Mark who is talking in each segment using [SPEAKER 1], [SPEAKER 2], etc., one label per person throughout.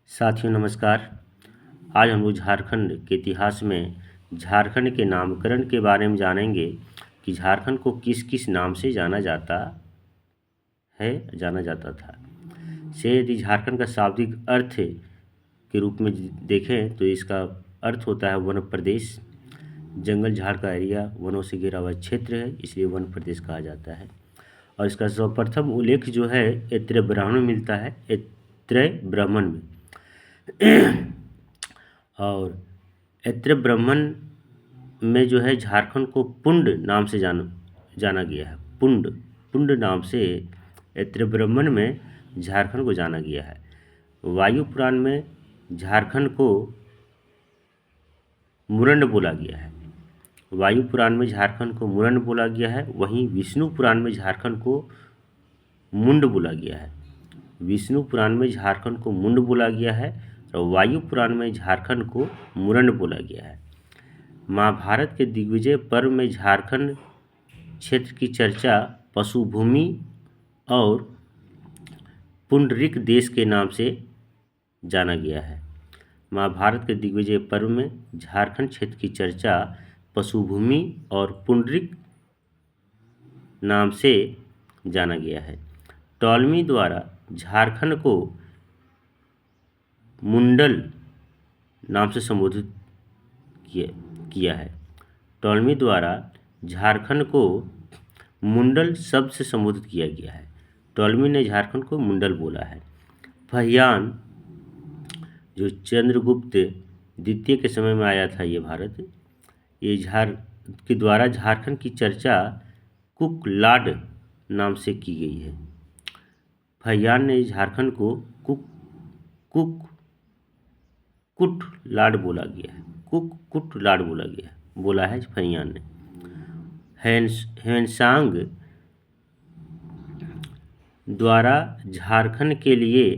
[SPEAKER 1] साथियों नमस्कार। आज हम लोग झारखंड के इतिहास में झारखंड के नामकरण के बारे में जानेंगे कि झारखंड को किस किस नाम से जाना जाता था। से यदि झारखंड का शाब्दिक अर्थ के रूप में देखें तो इसका अर्थ होता है वन प्रदेश। जंगल झाड़ का एरिया, वनों से घिरा हुआ क्षेत्र है, इसलिए वन प्रदेश कहा जाता है। और इसका सर्वप्रथम उल्लेख जो है ऐत्रेय ब्राह्मण में मिलता है, ऐत्रेय ब्राह्मण में। और ऐत्रेय ब्राह्मण में जो है झारखंड को पुंड नाम से जाना गया है। पुंड नाम से ऐत्रेय ब्राह्मण में झारखंड को जाना गया है। वायु पुराण में झारखंड को मुरंड बोला गया है। वायु पुराण में झारखंड को मुरंड बोला गया है। वहीं विष्णु पुराण में झारखंड को मुंड बोला गया है। विष्णु पुराण में झारखंड को मुंड बोला गया है और वायु पुराण में झारखंड को मुरंड बोला गया है। महाभारत के दिग्विजय पर्व में झारखंड क्षेत्र की चर्चा पशुभूमि और पुंडरीक देश के नाम से जाना गया है। महाभारत के दिग्विजय पर्व में झारखंड क्षेत्र की चर्चा पशुभूमि और पुंडरीक नाम से जाना गया है। टॉलमी द्वारा झारखंड को मुंडल नाम से संबोधित किया है। टॉलमी द्वारा झारखंड को मुंडल शब्द से संबोधित किया गया है। टॉलमी ने झारखंड को मुंडल बोला है। फहियान जो चंद्रगुप्त द्वितीय के समय में आया था ये भारत, ये के द्वारा झारखंड की चर्चा कुकलाड नाम से की गई है। फहियान ने झारखंड को कुटलाड बोला गया है। कुटलाड बोला है फहियान ने। ह्वेनसांग द्वारा झारखंड के लिए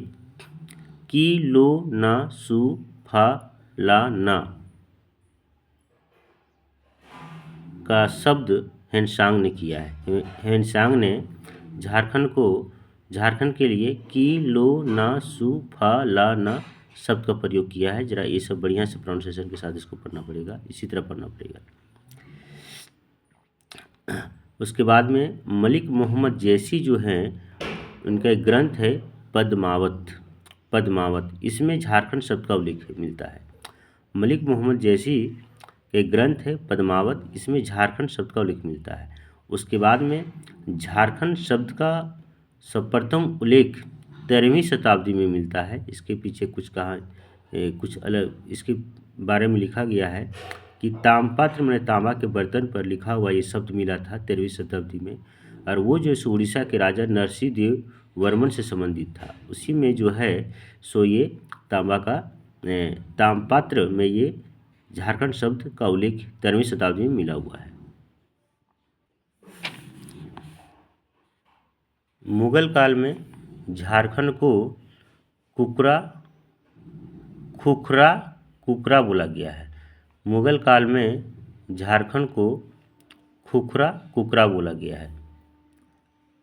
[SPEAKER 1] की लो ना सु फा ला ना का शब्द ह्वेनसांग ने किया है। ह्वेनसांग ने झारखंड के लिए की लो ना सु फा ला ना शब्द का प्रयोग किया है। जरा ये सब बढ़िया से प्रोनाउंसिएशन के साथ इसको पढ़ना पड़ेगा, इसी तरह पढ़ना पड़ेगा। उसके बाद में मलिक मोहम्मद जैसी जो हैं, उनका एक ग्रंथ है पद्मावत। इसमें झारखंड शब्द का उल्लेख मिलता है। मलिक मोहम्मद जैसी एक ग्रंथ है पद्मावत, इसमें झारखंड शब्द का उल्लेख मिलता है। उसके बाद में झारखंड शब्द का सर्वप्रथम उल्लेख 13वीं शताब्दी में मिलता है। इसके पीछे कुछ अलग इसके बारे में लिखा गया है कि ताम्रपात्र में तांबा के बर्तन पर लिखा हुआ ये शब्द मिला था 13वीं शताब्दी में, और वो जो उड़ीसा के राजा नरसिंह देव वर्मन से संबंधित था। उसी में जो है सो ये ताम्रपात्र में ये झारखंड शब्द का उल्लेख 13वीं शताब्दी में मिला हुआ है। मुगल काल में झारखंड को खुखरा बोला गया है। मुगल काल में झारखंड को खुखरा बोला गया है।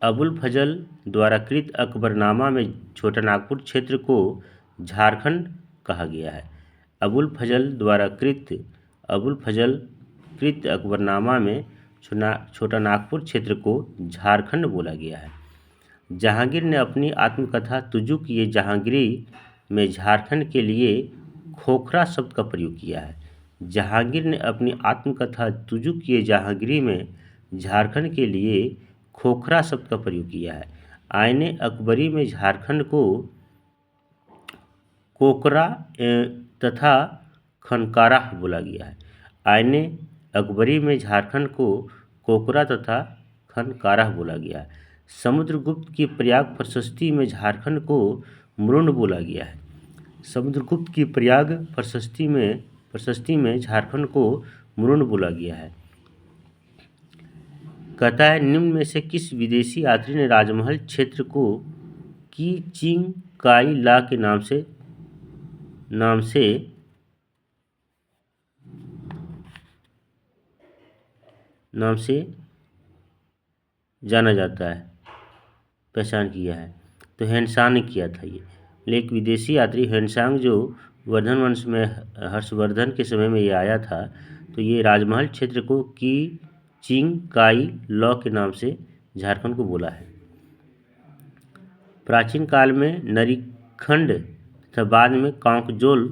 [SPEAKER 1] अबुल फजल द्वारा कृत अकबरनामा में छोटा नागपुर क्षेत्र को झारखंड कहा गया है। अबुल फजल कृत अकबरनामा में छोटा नागपुर क्षेत्र को झारखंड बोला गया है। जहांगीर ने अपनी आत्मकथा तुजुक ये जहांगीरी में झारखंड के लिए खोखरा शब्द का प्रयोग किया है। जहांगीर ने अपनी आत्मकथा तुजुक ये जहांगीरी में झारखंड के लिए खोखरा शब्द का प्रयोग किया है। आईने अकबरी में झारखंड को कोकरा तथा खनकारा बोला गया है। आईने अकबरी में झारखंड को कोकरा तथा खनकारा बोला गया है। समुद्रगुप्त की प्रयाग प्रशस्ति में झारखंड को मुरुंड बोला गया है। समुद्रगुप्त की प्रयाग प्रशस्ति में झारखंड को मुरुंड बोला गया है। कहता है निम्न में से किस विदेशी यात्री ने राजमहल क्षेत्र को की चिंग काई ला के नाम से जाना जाता है, पहचान किया है। तो ह्वेनसांग ने किया था ये। एक विदेशी यात्री ह्वेनसांग जो वर्धन वंश में हर्षवर्धन के समय में ये आया था, तो ये राजमहल क्षेत्र को की चिंग काई लॉ के नाम से झारखंड को बोला है। प्राचीन काल में नरीखंड तथा बाद में कॉकजोल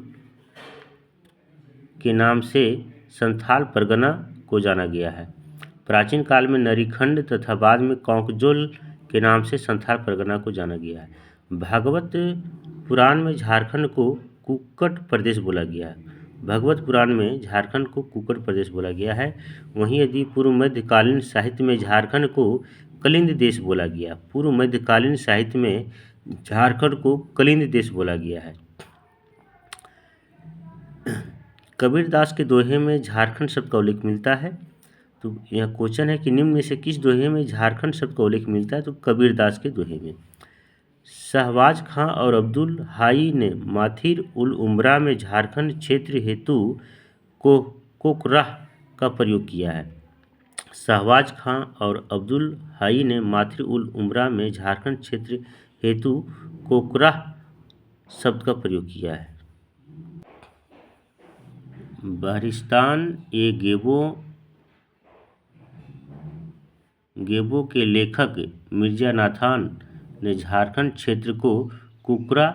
[SPEAKER 1] के नाम से संथाल परगना को जाना गया है। प्राचीन काल में नरीखंड तथा बाद में कॉकजोल के नाम से संथाल परगना को जाना गया है। भागवत पुराण में झारखंड को कुक्कुट प्रदेश बोला गया है। भागवत पुराण में झारखंड को कुक्कुट प्रदेश बोला गया है। वहीं यदि पूर्व मध्यकालीन साहित्य में झारखंड को कलिंद देश बोला गया, पूर्व मध्यकालीन साहित्य में झारखंड को कलिंद देश बोला गया है। कबीरदास के दोहे में झारखंड शब्द का उल्लेख मिलता है। तो यह क्वेश्चन है कि निम्न में से किस दोहे में झारखंड शब्द का उल्लेख मिलता है, तो कबीरदास के दोहे में। शहबाज खां और अब्दुल हाई ने माथिर उल उमरा में झारखंड क्षेत्र हेतु कोकराह का प्रयोग किया है। शहबाज खां और अब्दुल हाई ने माथिर उल उमरा में झारखंड क्षेत्र हेतु कोकराह शब्द का प्रयोग किया है। बारिस्तान ए गेबो के लेखक मिर्जा नाथान ने झारखंड क्षेत्र को कुकरा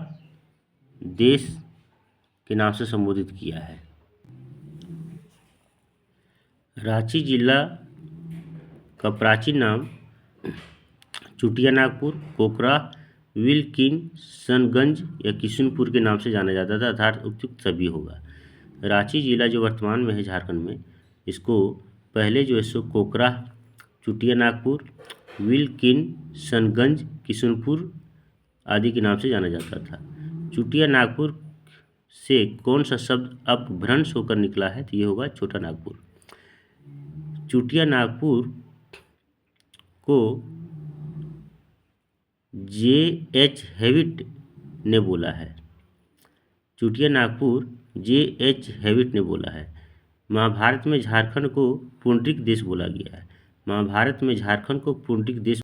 [SPEAKER 1] देश के नाम से संबोधित किया है। रांची जिला का प्राचीन नाम चुटिया नागपुर, कोकरा, विल्किंसनगंज या किशनपुर के नाम से जाना जाता था, अर्थात उपयुक्त सभी होगा। रांची जिला जो वर्तमान में है झारखंड में, इसको पहले जो है सो कोकरा, चुटिया नागपुर, विल्किंसनगंज, किशनपुर आदि के नाम से जाना जाता था। चुटिया नागपुर से कौन सा शब्द अपभ्रंश होकर निकला है, तो ये होगा छोटा नागपुर। चुटिया नागपुर को J.H. हेविट ने बोला है। चुटिया नागपुर J.H. हेविट ने बोला है। महाभारत में झारखंड को पुंडरिक देश बोला गया है। महाभारत में झारखंड को पुंडरिक देश